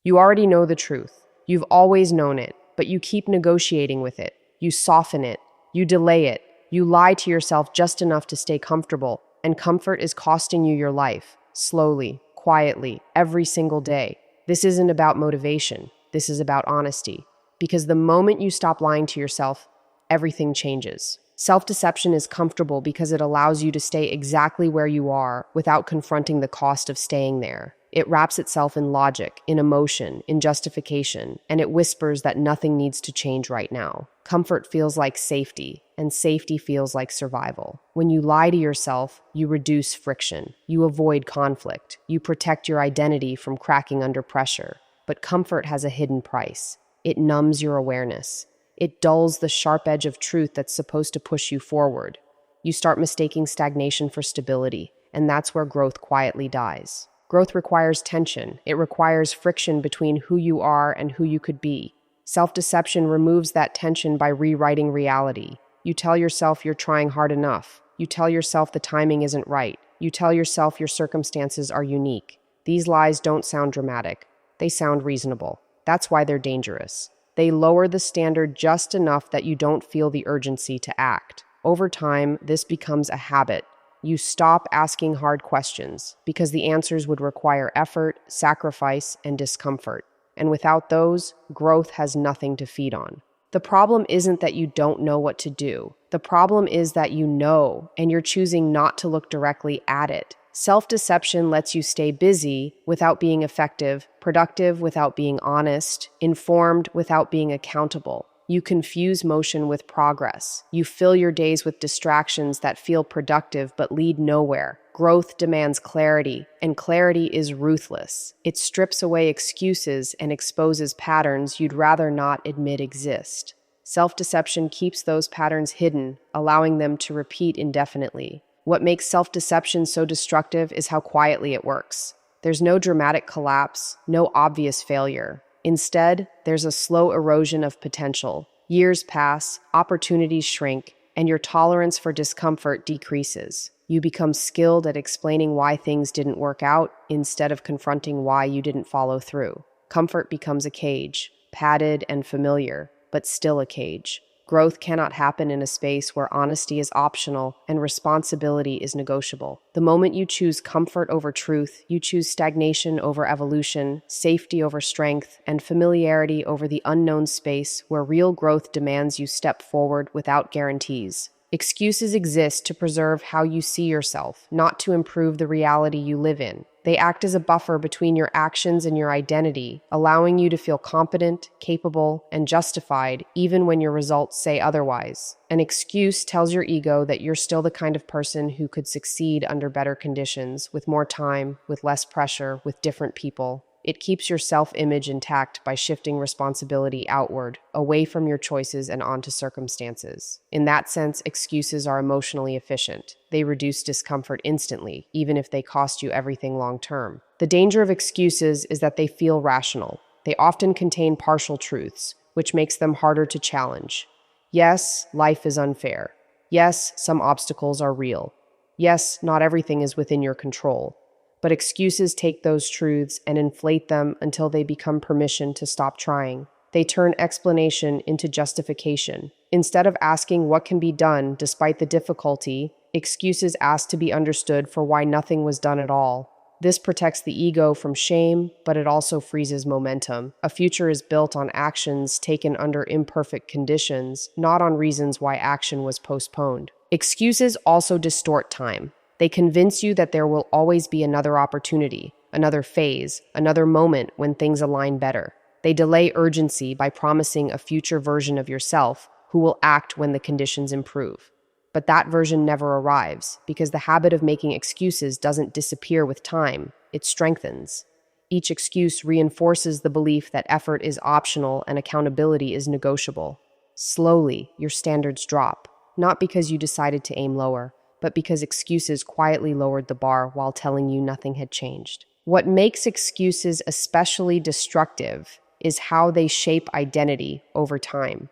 You already know the truth. You've always known it, but you keep negotiating with it. You soften it. You delay it. You lie to yourself just enough to stay comfortable, and comfort is costing you your life, slowly, quietly, every single day. This isn't about motivation. This is about honesty. Because the moment you stop lying to yourself, everything changes. Self-deception is comfortable because it allows you to stay exactly where you are without confronting the cost of staying there. It wraps itself in logic, in emotion, in justification, and it whispers that nothing needs to change right now. Comfort feels like safety, and safety feels like survival. When you lie to yourself, you reduce friction. You avoid conflict. You protect your identity from cracking under pressure. But comfort has a hidden price. It numbs your awareness. It dulls the sharp edge of truth that's supposed to push you forward. You start mistaking stagnation for stability, and that's where growth quietly dies. Growth requires tension. It requires friction between who you are and who you could be. Self-deception removes that tension by rewriting reality. You tell yourself you're trying hard enough. You tell yourself the timing isn't right. You tell yourself your circumstances are unique. These lies don't sound dramatic. They sound reasonable. That's why they're dangerous. They lower the standard just enough that you don't feel the urgency to act. Over time, this becomes a habit. You stop asking hard questions because the answers would require effort, sacrifice, and discomfort. And without those, growth has nothing to feed on. The problem isn't that you don't know what to do. The problem is that you know, and you're choosing not to look directly at it. Self-deception lets you stay busy without being effective, productive without being honest, informed without being accountable. You confuse motion with progress. You fill your days with distractions that feel productive but lead nowhere. Growth demands clarity, and clarity is ruthless. It strips away excuses and exposes patterns you'd rather not admit exist. Self-deception keeps those patterns hidden, allowing them to repeat indefinitely. What makes self-deception so destructive is how quietly it works. There's no dramatic collapse, no obvious failure. Instead, there's a slow erosion of potential. Years pass, opportunities shrink, and your tolerance for discomfort decreases. You become skilled at explaining why things didn't work out instead of confronting why you didn't follow through. Comfort becomes a cage, padded and familiar, but still a cage. Growth cannot happen in a space where honesty is optional and responsibility is negotiable. The moment you choose comfort over truth, you choose stagnation over evolution, safety over strength, and familiarity over the unknown space where real growth demands you step forward without guarantees. Excuses exist to preserve how you see yourself, not to improve the reality you live in. They act as a buffer between your actions and your identity, allowing you to feel competent, capable, and justified even when your results say otherwise. An excuse tells your ego that you're still the kind of person who could succeed under better conditions, with more time, with less pressure, with different people. It keeps your self-image intact by shifting responsibility outward, away from your choices and onto circumstances. In that sense, excuses are emotionally efficient. They reduce discomfort instantly, even if they cost you everything long-term. The danger of excuses is that they feel rational. They often contain partial truths, which makes them harder to challenge. Yes, life is unfair. Yes, some obstacles are real. Yes, not everything is within your control. But excuses take those truths and inflate them until they become permission to stop trying. They turn explanation into justification. Instead of asking what can be done despite the difficulty, excuses ask to be understood for why nothing was done at all. This protects the ego from shame, but it also freezes momentum. A future is built on actions taken under imperfect conditions, not on reasons why action was postponed. Excuses also distort time. They convince you that there will always be another opportunity, another phase, another moment when things align better. They delay urgency by promising a future version of yourself who will act when the conditions improve. But that version never arrives because the habit of making excuses doesn't disappear with time, it strengthens. Each excuse reinforces the belief that effort is optional and accountability is negotiable. Slowly, your standards drop, not because you decided to aim lower, but because excuses quietly lowered the bar while telling you nothing had changed. What makes excuses especially destructive is how they shape identity over time.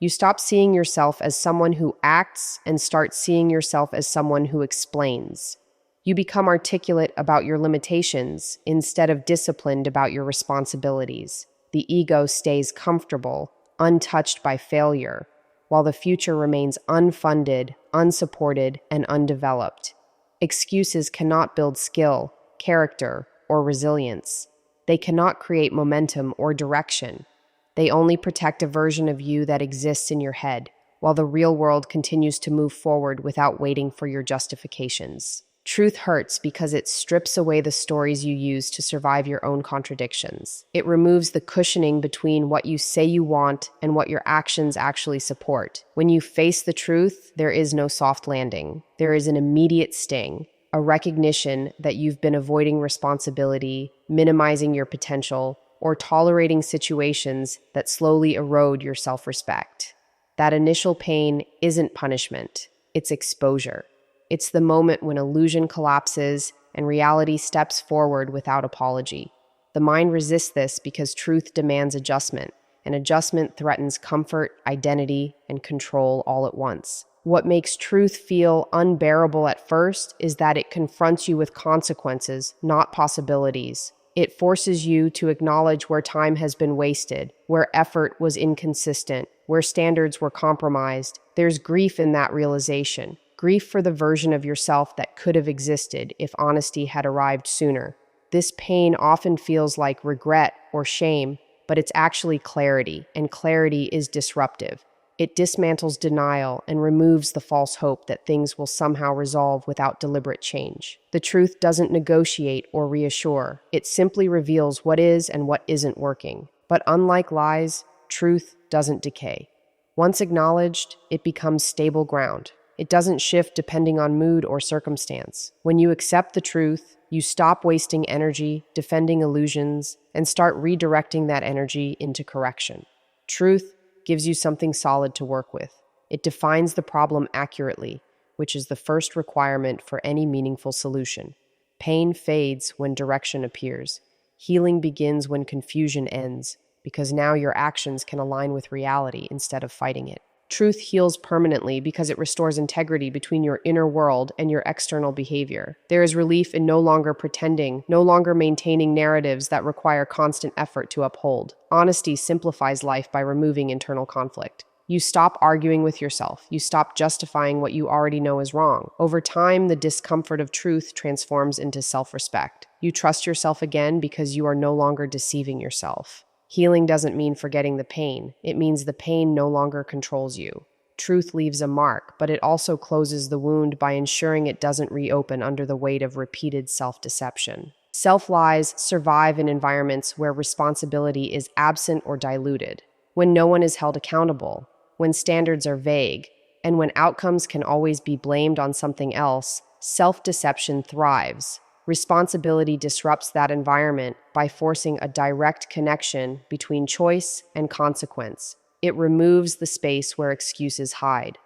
You stop seeing yourself as someone who acts and start seeing yourself as someone who explains. You become articulate about your limitations instead of disciplined about your responsibilities. The ego stays comfortable, untouched by failure, while the future remains unfunded, unsupported, and undeveloped. Excuses cannot build skill, character, or resilience. They cannot create momentum or direction. They only protect a version of you that exists in your head, while the real world continues to move forward without waiting for your justifications. Truth hurts because it strips away the stories you use to survive your own contradictions. It removes the cushioning between what you say you want and what your actions actually support. When you face the truth, there is no soft landing. There is an immediate sting, a recognition that you've been avoiding responsibility, minimizing your potential, or tolerating situations that slowly erode your self-respect. That initial pain isn't punishment, it's exposure. It's the moment when illusion collapses and reality steps forward without apology. The mind resists this because truth demands adjustment, and adjustment threatens comfort, identity, and control all at once. What makes truth feel unbearable at first is that it confronts you with consequences, not possibilities. It forces you to acknowledge where time has been wasted, where effort was inconsistent, where standards were compromised. There's grief in that realization. Grief for the version of yourself that could have existed if honesty had arrived sooner. This pain often feels like regret or shame, but it's actually clarity, and clarity is disruptive. It dismantles denial and removes the false hope that things will somehow resolve without deliberate change. The truth doesn't negotiate or reassure. It simply reveals what is and what isn't working. But unlike lies, truth doesn't decay. Once acknowledged, it becomes stable ground. It doesn't shift depending on mood or circumstance. When you accept the truth, you stop wasting energy defending illusions and start redirecting that energy into correction. Truth gives you something solid to work with. It defines the problem accurately, which is the first requirement for any meaningful solution. Pain fades when direction appears. Healing begins when confusion ends, because now your actions can align with reality instead of fighting it. Truth heals permanently because it restores integrity between your inner world and your external behavior. There is relief in no longer pretending, no longer maintaining narratives that require constant effort to uphold. Honesty simplifies life by removing internal conflict. You stop arguing with yourself. You stop justifying what you already know is wrong. Over time, the discomfort of truth transforms into self-respect. You trust yourself again because you are no longer deceiving yourself. Healing doesn't mean forgetting the pain. It means the pain no longer controls you. Truth leaves a mark, but it also closes the wound by ensuring it doesn't reopen under the weight of repeated self-deception. Self-lies survive in environments where responsibility is absent or diluted, when no one is held accountable, when standards are vague, and when outcomes can always be blamed on something else. Self-deception thrives. Responsibility disrupts that environment by forcing a direct connection between choice and consequence. It removes the space where excuses hide.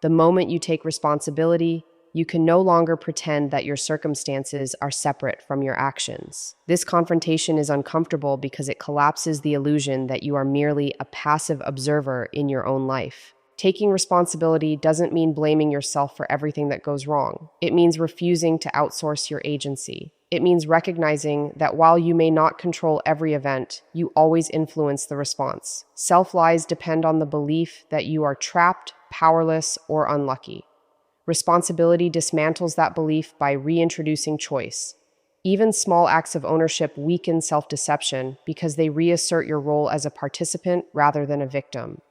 The moment you take responsibility, you can no longer pretend that your circumstances are separate from your actions. This confrontation is uncomfortable because it collapses the illusion that you are merely a passive observer in your own life. Taking responsibility doesn't mean blaming yourself for everything that goes wrong. It means refusing to outsource your agency. It means recognizing that while you may not control every event, you always influence the response. Self-lies depend on the belief that you are trapped, powerless, or unlucky. Responsibility dismantles that belief by reintroducing choice. Even small acts of ownership weaken self-deception because they reassert your role as a participant rather than a victim.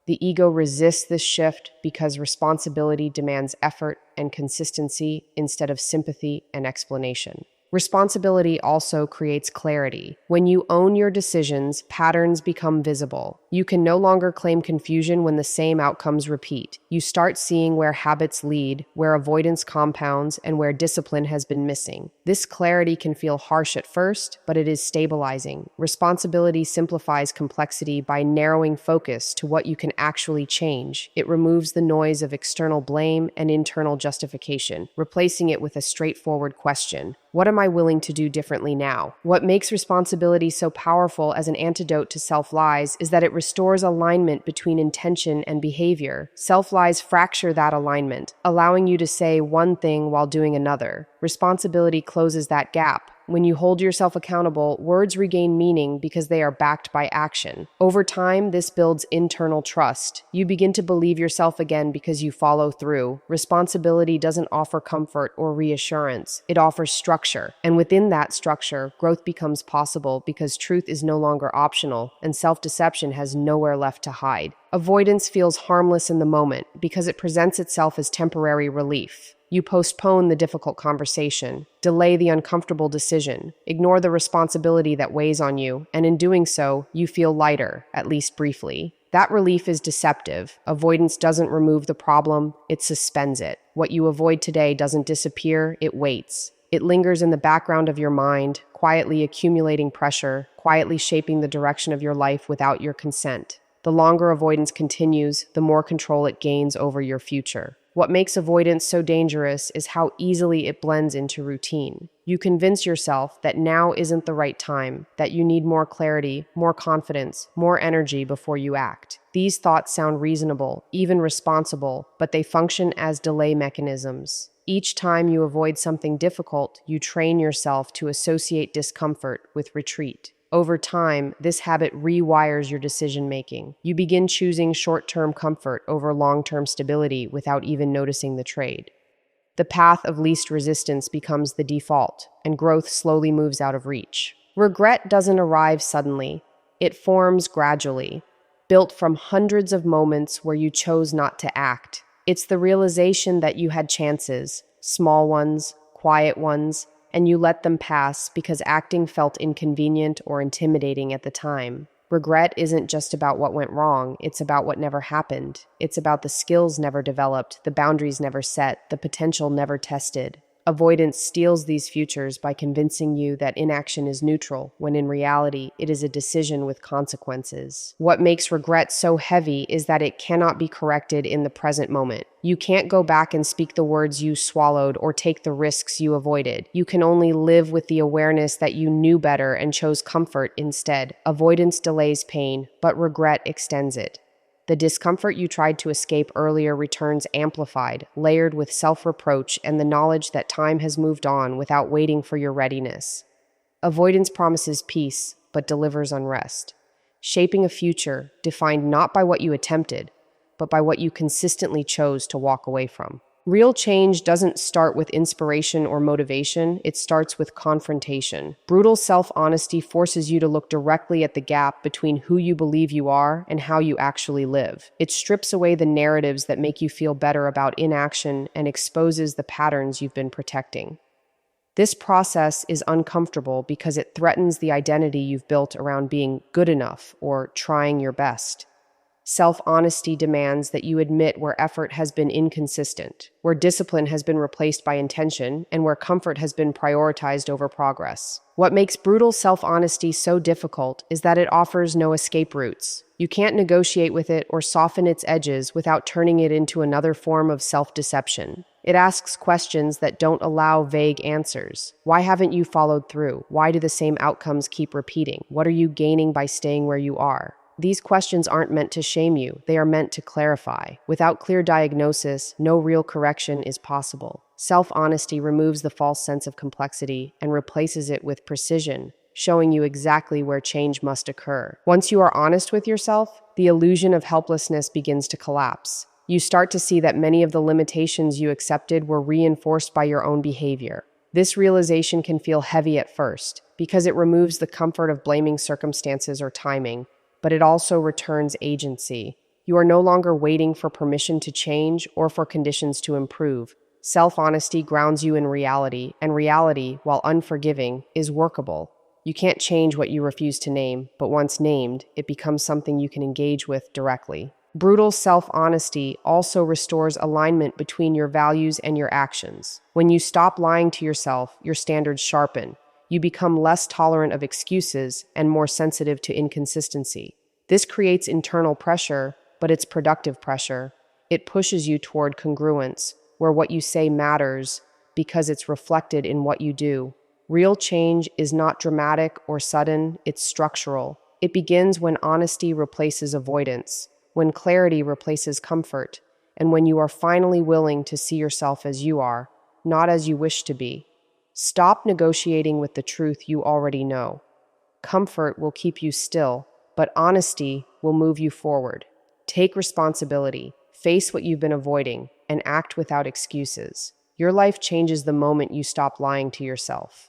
The ego resists this shift because responsibility demands effort and consistency instead of sympathy and explanation. Responsibility also creates clarity. When you own your decisions, patterns become visible. You can no longer claim confusion when the same outcomes repeat. You start seeing where habits lead, where avoidance compounds, and where discipline has been missing. This clarity can feel harsh at first, but it is stabilizing. Responsibility simplifies complexity by narrowing focus to what you can actually change. It removes the noise of external blame and internal justification, replacing it with a straightforward question. What am I willing to do differently now? What makes responsibility so powerful as an antidote to self-lies is that it restores alignment between intention and behavior. Self-lies fracture that alignment, allowing you to say one thing while doing another. Responsibility closes that gap. When you hold yourself accountable, words regain meaning because they are backed by action. Over time, this builds internal trust. You begin to believe yourself again because you follow through. Responsibility doesn't offer comfort or reassurance. It offers structure. And within that structure, growth becomes possible because truth is no longer optional and self-deception has nowhere left to hide. Avoidance feels harmless in the moment because it presents itself as temporary relief. You postpone the difficult conversation, delay the uncomfortable decision, ignore the responsibility that weighs on you, and in doing so, you feel lighter, at least briefly. That relief is deceptive. Avoidance doesn't remove the problem, it suspends it. What you avoid today doesn't disappear, it waits. It lingers in the background of your mind, quietly accumulating pressure, quietly shaping the direction of your life without your consent. The longer avoidance continues, the more control it gains over your future. What makes avoidance so dangerous is how easily it blends into routine. You convince yourself that now isn't the right time, that you need more clarity, more confidence, more energy before you act. These thoughts sound reasonable, even responsible, but they function as delay mechanisms. Each time you avoid something difficult, you train yourself to associate discomfort with retreat. Over time, this habit rewires your decision-making. You begin choosing short-term comfort over long-term stability without even noticing the trade. The path of least resistance becomes the default, and growth slowly moves out of reach. Regret doesn't arrive suddenly. It forms gradually, built from hundreds of moments where you chose not to act. It's the realization that you had chances, small ones, quiet ones, and you let them pass because acting felt inconvenient or intimidating at the time. Regret isn't just about what went wrong, it's about what never happened. It's about the skills never developed, the boundaries never set, the potential never tested. Avoidance steals these futures by convincing you that inaction is neutral, when in reality, it is a decision with consequences. What makes regret so heavy is that it cannot be corrected in the present moment. You can't go back and speak the words you swallowed or take the risks you avoided. You can only live with the awareness that you knew better and chose comfort instead. Avoidance delays pain, but regret extends it. The discomfort you tried to escape earlier returns amplified, layered with self-reproach and the knowledge that time has moved on without waiting for your readiness. Avoidance promises peace, but delivers unrest, shaping a future defined not by what you attempted, but by what you consistently chose to walk away from. Real change doesn't start with inspiration or motivation, it starts with confrontation. Brutal self-honesty forces you to look directly at the gap between who you believe you are and how you actually live. It strips away the narratives that make you feel better about inaction and exposes the patterns you've been protecting. This process is uncomfortable because it threatens the identity you've built around being good enough or trying your best. Self-honesty demands that you admit where effort has been inconsistent, where discipline has been replaced by intention, and where comfort has been prioritized over progress. What makes brutal self-honesty so difficult is that it offers no escape routes. You can't negotiate with it or soften its edges without turning it into another form of self-deception. It asks questions that don't allow vague answers. Why haven't you followed through? Why do the same outcomes keep repeating? What are you gaining by staying where you are? These questions aren't meant to shame you, they are meant to clarify. Without clear diagnosis, no real correction is possible. Self-honesty removes the false sense of complexity and replaces it with precision, showing you exactly where change must occur. Once you are honest with yourself, the illusion of helplessness begins to collapse. You start to see that many of the limitations you accepted were reinforced by your own behavior. This realization can feel heavy at first, because it removes the comfort of blaming circumstances or timing, but it also returns agency. You are no longer waiting for permission to change or for conditions to improve. Self-honesty grounds you in reality, and reality, while unforgiving, is workable. You can't change what you refuse to name, but once named, it becomes something you can engage with directly. Brutal self-honesty also restores alignment between your values and your actions. When you stop lying to yourself, your standards sharpen. You become less tolerant of excuses and more sensitive to inconsistency. This creates internal pressure, but it's productive pressure. It pushes you toward congruence, where what you say matters because it's reflected in what you do. Real change is not dramatic or sudden, it's structural. It begins when honesty replaces avoidance, when clarity replaces comfort, and when you are finally willing to see yourself as you are, not as you wish to be. Stop negotiating with the truth you already know. Comfort will keep you still, but honesty will move you forward. Take responsibility, face what you've been avoiding, and act without excuses. Your life changes the moment you stop lying to yourself.